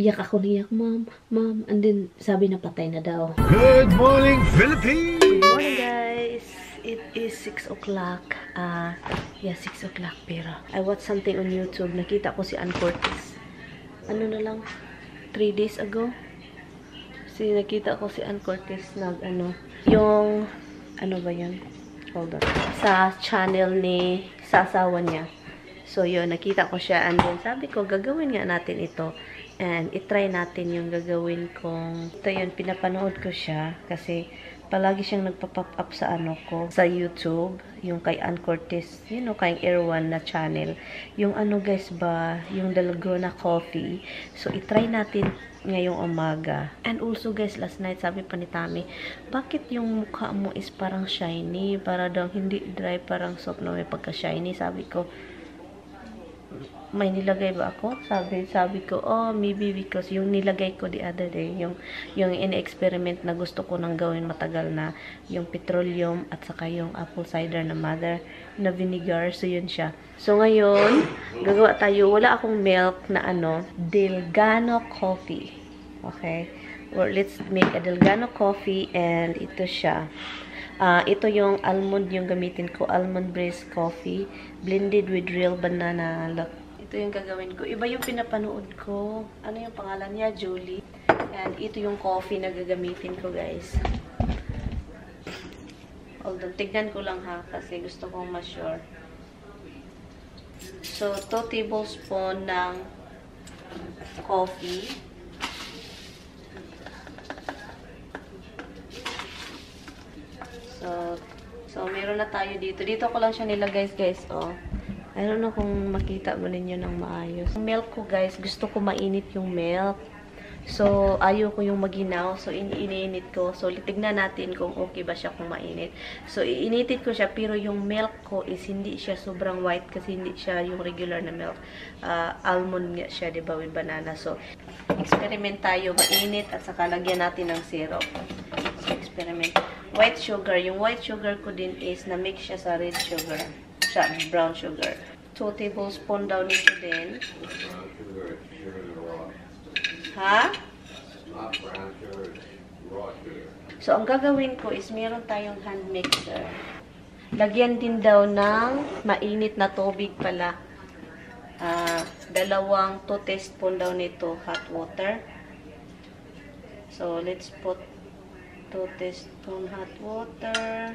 Iyak ako niyak, ma'am, ma'am. And then, sabi na patay na daw. Good morning, Philippines! Good morning, guys. It is 6 o'clock. Yeah, 6 o'clock. Pero, I watched something on YouTube. Nakita ko si Ann Curtis. Ano na lang, 3 days ago. Nakita ko si Ann Curtis yung, ano ba yan? Hold on. Sa channel sa asawa niya. So, yun, nakita ko siya. And then, sabi ko, gagawin nga natin ito. And, itry natin yung gagawin kong, ito yun, pinapanood ko siya. Kasi, palagi siyang nagpa-pop up sa sa YouTube. Yung kay Ann Curtis, kay Erwan na channel. Yung guys ba, yung Dalgona Coffee. So, itry natin ngayong umaga. And also, guys, last night, sabi pa ni Tami, bakit yung mukha mo is parang shiny? Para daw hindi dry, parang soft na may pagka-shiny. Sabi ko, may nilagay ba ako? Sabi ko, oh, maybe because yung nilagay ko the other day, yung in-experiment na gusto ko nang gawin matagal na, yung petroleum at saka yung apple cider na mother na vinegar. So, yun siya. So, ngayon, gagawa tayo. Wala akong milk na Delgano coffee. Okay? Or let's make a Delgano coffee and ito siya. Ito yung almond yung gamitin ko. Almond breeze coffee blended with real banana. Look. Ito yung gagawin ko. Iba yung pinapanood ko. Ano yung pangalan niya? Julie. And ito yung coffee na gagamitin ko, guys. Hold on. Tignan ko lang ha. Kasi gusto kong ma-sure. So, 2 tablespoon ng coffee. So, meron na tayo dito. Dito ko lang siya nilagay, guys, oh. I don't know kung makita mo ninyo ng maayos. Yung milk ko, guys, gusto ko mainit yung milk. So, ayaw ko yung maginaw. So, iniinit ko. So, tignan natin kung okay ba siya kung mainit. So, iinitit ko siya, pero yung milk ko is hindi siya sobrang white kasi hindi siya yung regular na milk. Almond nga siya, diba, with banana. So, experiment tayo. Mainit at saka lagyan natin ng syrup. So, experiment. White sugar. Yung white sugar ko din is na-mix siya sa red sugar. Brown sugar. 2 tablespoon daw nito din. Ha? So, ang gagawin ko is meron tayong hand mixer. Lagyan din daw ng mainit na tubig pala. 2 teaspoon daw nito hot water. So, let's put 2 teaspoon hot water.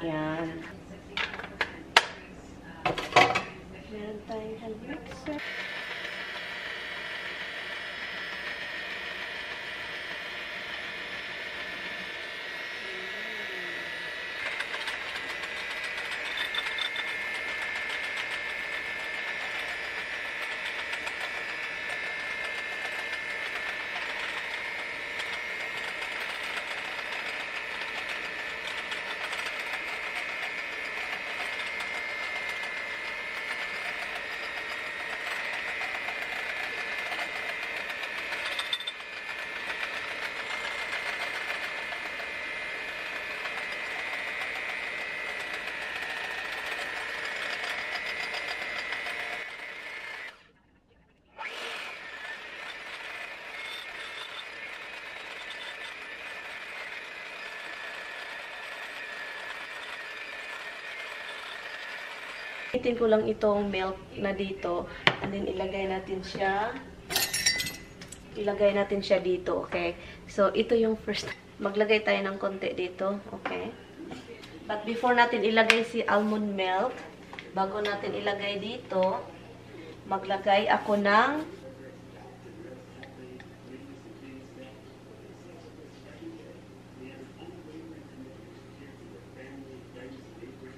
Yan. Meron tayong hand mixer. Itin ko lang itong milk na dito. And then, ilagay natin siya dito, okay? So, ito yung first. Maglagay tayo ng konti dito, okay? But before natin ilagay si almond milk, bago natin ilagay dito, maglagay ako ng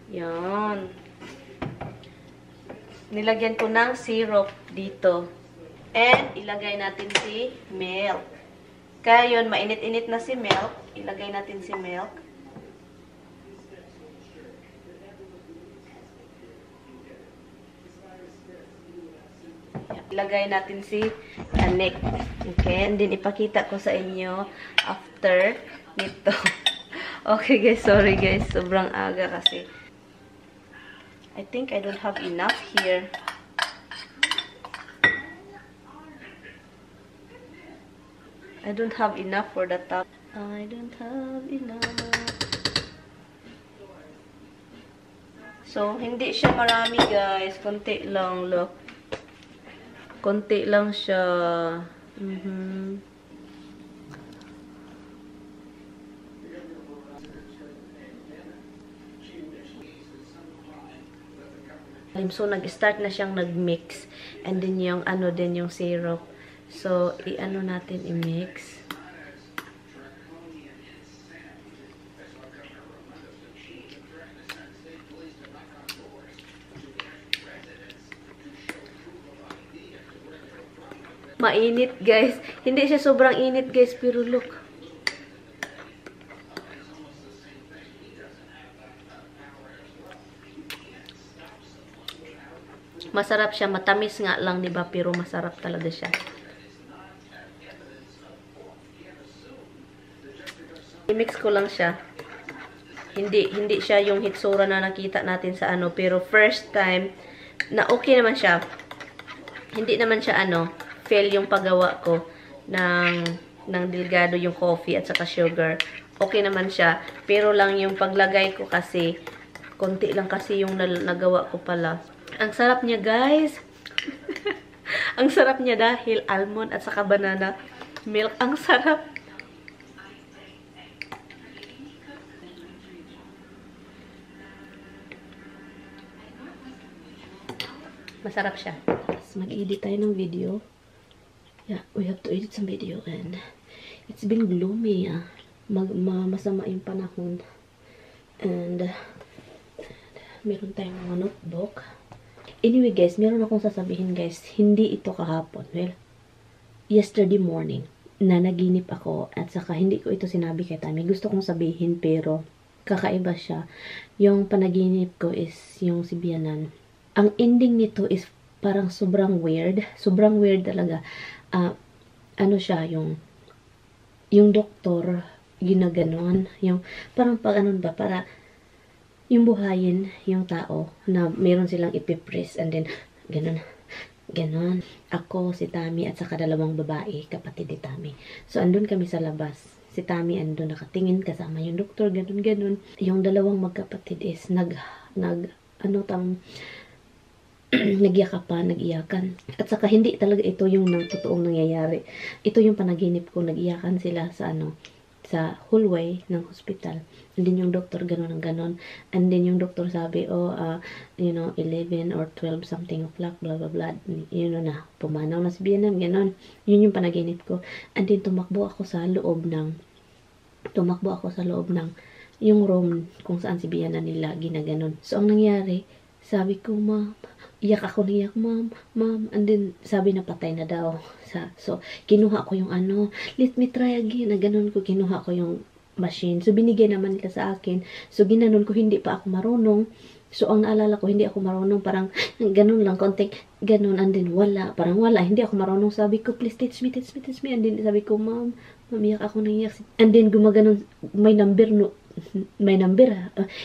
yan. Nilagyan ko ng syrup dito. And, ilagay natin si milk. Kaya yun, mainit-init na si milk. Ilagay natin si milk. Ilagay natin si anek. Okay, and then ipakita ko sa inyo after nito. Okay guys, sorry guys. Sobrang aga kasi. I think I don't have enough here. I don't have enough for the top. I don't have enough. So, hindi siya marami, guys. Konti lang, look. Konti lang siya. So, nag-start na siyang nag-mix. And then, yung ano din, yung syrup. So, i-ano natin, i-mix. Mainit, guys. Hindi siya sobrang init, guys. Pero look. Masarap siya. Matamis nga lang, diba? Pero masarap talaga siya. I-mix ko lang siya. Hindi siya yung hitsura na nakita natin sa ano. Pero first time, na okay naman siya. Hindi naman siya fail yung paggawa ko ng delgado yung coffee at saka sugar. Okay naman siya. Pero lang yung paglagay ko kasi, konti lang kasi yung nagawa ko pala. Ang sarap niya, guys. Ang sarap niya dahil almond at saka banana milk. Ang sarap. Masarap siya. Mag-edit tayo ng video. Yeah, we have to edit some video and it's been gloomy. Masama yung panahon. And meron tayong mga notebook. Anyway, guys, meron akong sasabihin, guys. Hindi ito kahapon. Well, yesterday morning, na naginip ako at saka hindi ko ito sinabi kay Tami. Gusto kong sabihin pero kakaiba siya. Yung panaginip ko is yung si Bianan. Ang ending nito is parang sobrang weird. Sobrang weird talaga. Ano siya, yung doktor, ginaganon. Yung, parang pag anon ba, para yung buhayin yung tao na meron silang ipipress and then, ganon. Ako, si Tami, at saka dalawang babae, kapatid ni Tami. So, andun kami sa labas. Si Tami andun nakatingin kasama yung doktor, ganon. Yung dalawang magkapatid is nagyakapan, nag-iyakan. At saka hindi talaga ito yung totoong nangyayari. Ito yung panaginip ko, nag-iyakan sila sa hallway ng hospital. And then yung doktor ganon. And then yung doktor sabi, 11 or 12 something o'clock, blah blah blah. Na, pumanaw na si Bianam, ganon. Yun yung panaginip ko. And then tumakbo ako sa loob ng yung room kung saan si Bianam nila ginaganon. So ang nangyari, sabi ko, ma'am, iyak ako niyak, ma'am. And then, sabi na patay na daw. So, kinuha ko yung let me try again. Na ganun ko, kinuha ko yung machine. So, binigay naman nila sa akin. So, ginanon ko, hindi pa ako marunong. So, ang naalala ko, hindi ako marunong. Parang, ganun lang, konting, ganun. And then, wala. Parang wala. Hindi ako marunong. Sabi ko, please teach me. And then, sabi ko, ma'am, iyak ako niyak. And then, gumaganon, may number,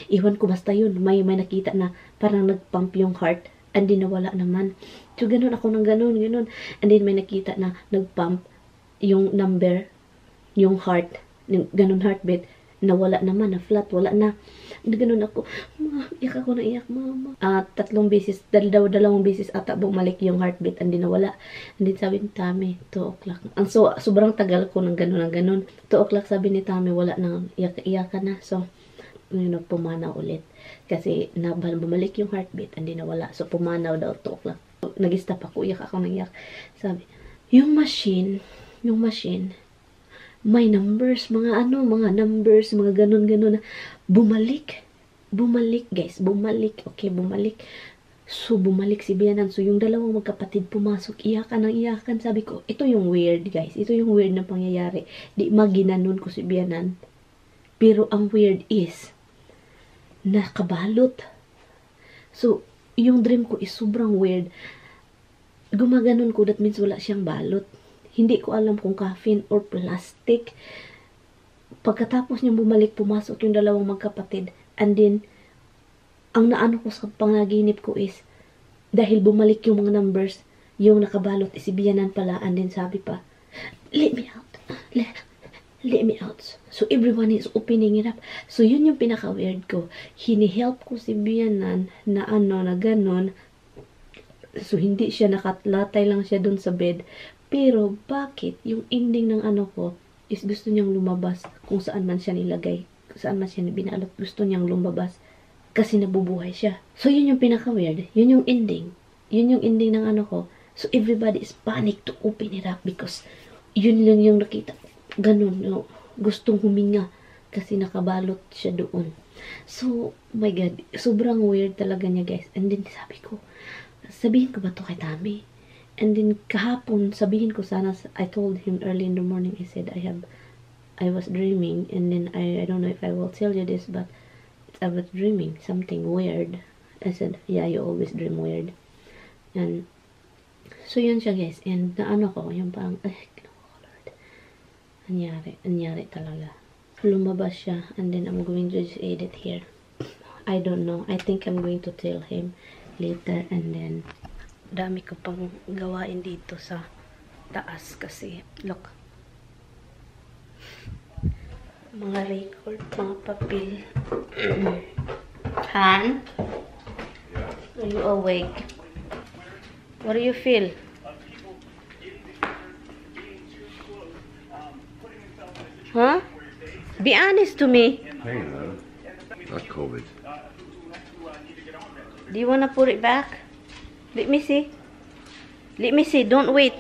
iwan ko basta yun. May nakita na parang nagpump yung heart. And then nawala naman. So, ganun ako ng ganun. And then may nakita na nagpump yung number, yung heart, yung ganun heartbeat. Nawala naman, na flat, wala na. And ganun ako, ma'am, iyak ako na iyak, mama. 3 beses, dalawang beses ata bumalik yung heartbeat. And then nawala. And then sabi ni Tami, 2 o'clock. So, sobrang tagal ko ng ganun. 2 o'clock sabi ni Tami, wala nang iyak na. So, pumanaw ulit. Kasi bumalik yung heartbeat and then nawala. So, pumanaw daw 2 o'clock. So, nag-stop ako, iyak ako, nag-iyak. Sabi, yung machine, may numbers, mga numbers, mga ganun. Bumalik, guys. Bumalik. Okay, bumalik. So, bumalik si Bianan. So, yung dalawang magkapatid pumasok, iyakan. Sabi ko, ito yung weird, guys. Ito yung weird na pangyayari. Di maginanon ko si Bianan. Pero, ang weird is, nakabalot. So, yung dream ko is sobrang weird. Gumaganon ko, that means wala siyang balot. Hindi ko alam kung caffeine or plastic. Pagkatapos niyang bumalik, pumasok yung dalawang magkapatid. And then, ang naano ko sa panaginip ko is, dahil bumalik yung mga numbers, yung nakabalot is si Bianan pala. And then sabi pa, let me out. let me out. So, everyone is opening it up. So, yun yung pinaka-weird ko. Hini-help ko si Bianan na na ganon. So, hindi siya nakatlatay lang siya dun sa bed. Pero, bakit? Yung ending ng ko is gusto niyang lumabas kung saan man siya nilagay. Kung saan man siya binalot. Gusto niyang lumabas. Kasi nabubuhay siya. So, yun yung pinaka-weird. Yun yung ending. Yun yung ending ng ko. So, everybody is panic to open it up because yun lang yung nakita. Ganun, no? Gustong huminga kasi nakabalot siya doon. So, my God, sobrang weird talaga niya, guys. And then, sabi ko, sabihin ko ba to kay Tami? And then, kahapon, sabihin ko sana, I told him early in the morning, I said, I was dreaming, and then, I don't know if I will tell you this, but I was dreaming something weird. I said, yeah, you always dream weird. And, so, yun siya, guys. And, ko, yung parang, Anyari talaga. Lumabas siya, and then I'm going to just edit here. I don't know. I think I'm going to tell him later, and then dami ko pang gawain dito sa taas kasi, look. Mga record, mga papel. Han? Are you awake? What do you feel? Huh? Be honest to me. Hang on. Not COVID. Do you wanna put it back? Let me see. Let me see. Don't wait.